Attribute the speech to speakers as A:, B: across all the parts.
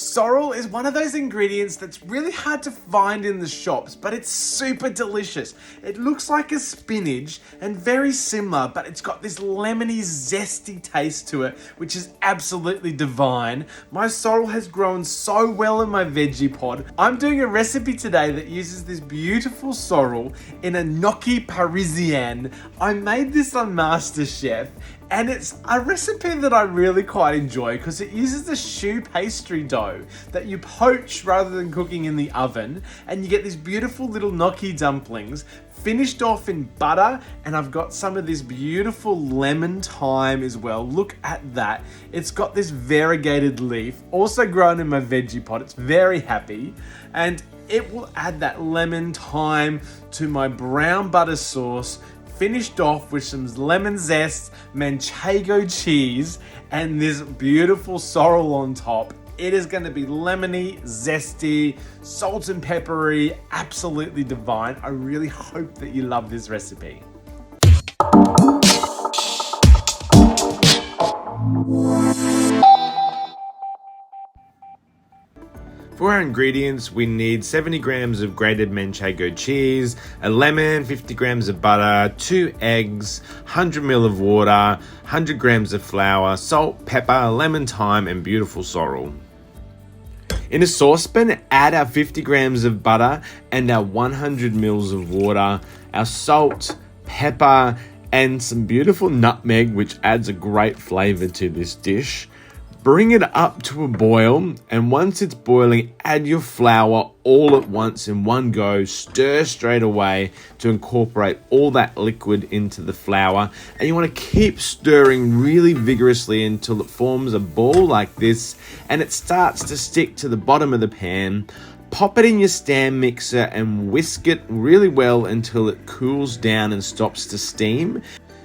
A: Sorrel is one of those ingredients that's really hard to find in the shops, but it's super delicious. It looks like a spinach and very similar, but it's got this lemony, zesty taste to it, which is absolutely divine. My sorrel has grown so well in my Vegepod. I'm doing a recipe today that uses this beautiful sorrel in a Gnocchi Parisienne. I made this on Masterchef, and it's a recipe that I really quite enjoy because it uses the choux pastry dough that you poach rather than cooking in the oven, and you get these beautiful little gnocchi dumplings finished off in butter, and I've got some of this beautiful lemon thyme as well. Look at that. It's got this variegated leaf, also grown in my Vegepod. It's very happy, and it will add that lemon thyme to my brown butter sauce, finished off with some lemon zest, manchego cheese, and this beautiful sorrel on top. It is going to be lemony, zesty, salt and peppery, absolutely divine. I really hope that you love this recipe. For our ingredients, we need 70 grams of grated manchego cheese, a lemon, 50 grams of butter, 2 eggs, 100 ml of water, 100 grams of flour, salt, pepper, lemon thyme, and beautiful sorrel. In a saucepan, add our 50 grams of butter and our 100 ml of water, our salt, pepper, and some beautiful nutmeg, which adds a great flavor to this dish. Bring it up to a boil, and once it's boiling, add your flour all at once in one go. Stir straight away to incorporate all that liquid into the flour, and you want to keep stirring really vigorously until it forms a ball like this and it starts to stick to the bottom of the pan. Pop it in your stand mixer and whisk it really well until it cools down and stops to steam.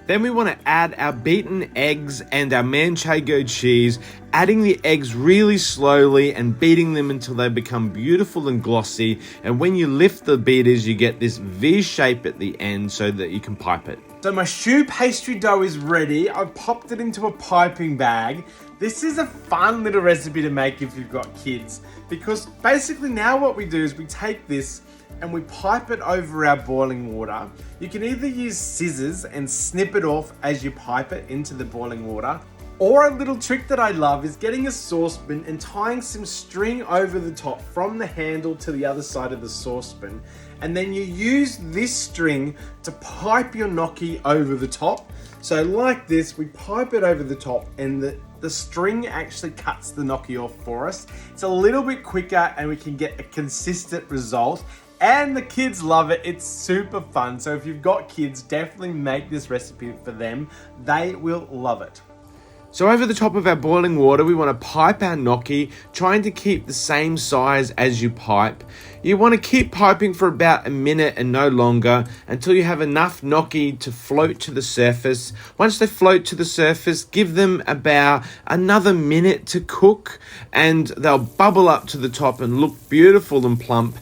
A: Then we want to add our beaten eggs and our manchego cheese, adding the eggs really slowly and beating them until they become beautiful and glossy. And when you lift the beaters, you get this V shape at the end so that you can pipe it. So my choux pastry dough is ready. I've popped it into a piping bag. This is a fun little recipe to make if you've got kids, because basically now what we do is we take this and we pipe it over our boiling water. You can either use scissors and snip it off as you pipe it into the boiling water, or a little trick that I love is getting a saucepan and tying some string over the top from the handle to the other side of the saucepan, and then you use this string to pipe your gnocchi over the top. So like this, we pipe it over the top, and the string actually cuts the gnocchi off for us. It's a little bit quicker and we can get a consistent result. And the kids love it. It's super fun. So if you've got kids, definitely make this recipe for them. They will love it. So over the top of our boiling water, we want to pipe our gnocchi, trying to keep the same size as you pipe. You want to keep piping for about a minute and no longer until you have enough gnocchi to float to the surface. Once they float to the surface, give them about another minute to cook, and they'll bubble up to the top and look beautiful and plump.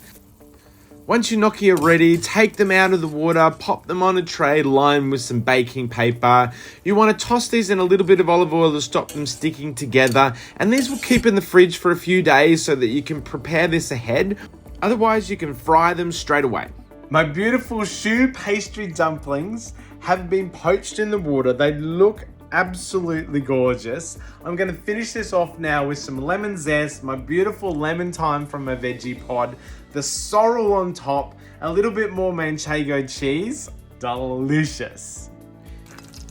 A: Once your gnocchi are ready, take them out of the water, pop them on a tray lined with some baking paper. You want to toss these in a little bit of olive oil to stop them sticking together, and these will keep in the fridge for a few days so that you can prepare this ahead. Otherwise, you can fry them straight away. My beautiful choux pastry dumplings have been poached in the water. They look absolutely gorgeous. I'm going to finish this off now with some lemon zest, my beautiful lemon thyme from my Vegepod, the sorrel on top, a little bit more manchego cheese. Delicious.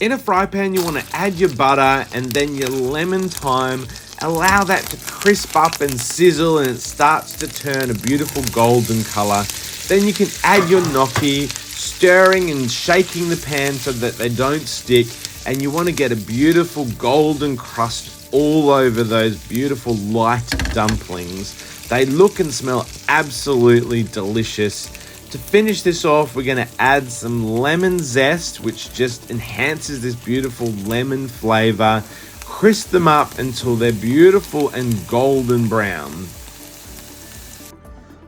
A: In a fry pan, you want to add your butter and then your lemon thyme. Allow that to crisp up and sizzle, and it starts to turn a beautiful golden color. Then you can add your gnocchi, stirring and shaking the pan so that they don't stick. And you want to get a beautiful golden crust all over those beautiful light dumplings. They look and smell absolutely delicious. To finish this off, we're going to add some lemon zest, which just enhances this beautiful lemon flavor. Crisp them up until they're beautiful and golden brown.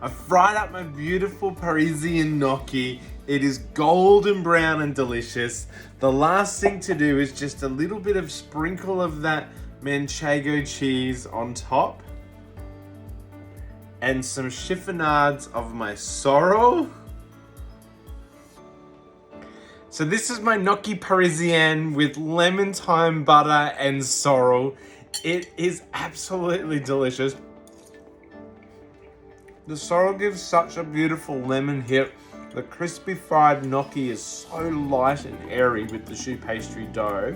A: I fried up my beautiful Parisian gnocchi. It is golden brown and delicious. The last thing to do is just a little bit of sprinkle of that manchego cheese on top. and some chiffonades of my sorrel. So this is my Gnocchi Parisienne with lemon thyme butter and sorrel. It is absolutely delicious. The sorrel gives such a beautiful lemon hit. The crispy fried gnocchi is so light and airy with the choux pastry dough.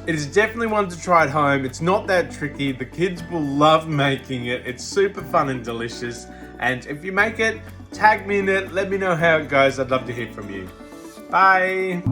A: It is definitely one to try at home. It's not that tricky. The kids will love making it. It's super fun and delicious. And if you make it, tag me in it. Let me know how it goes. I'd love to hear from you. Bye.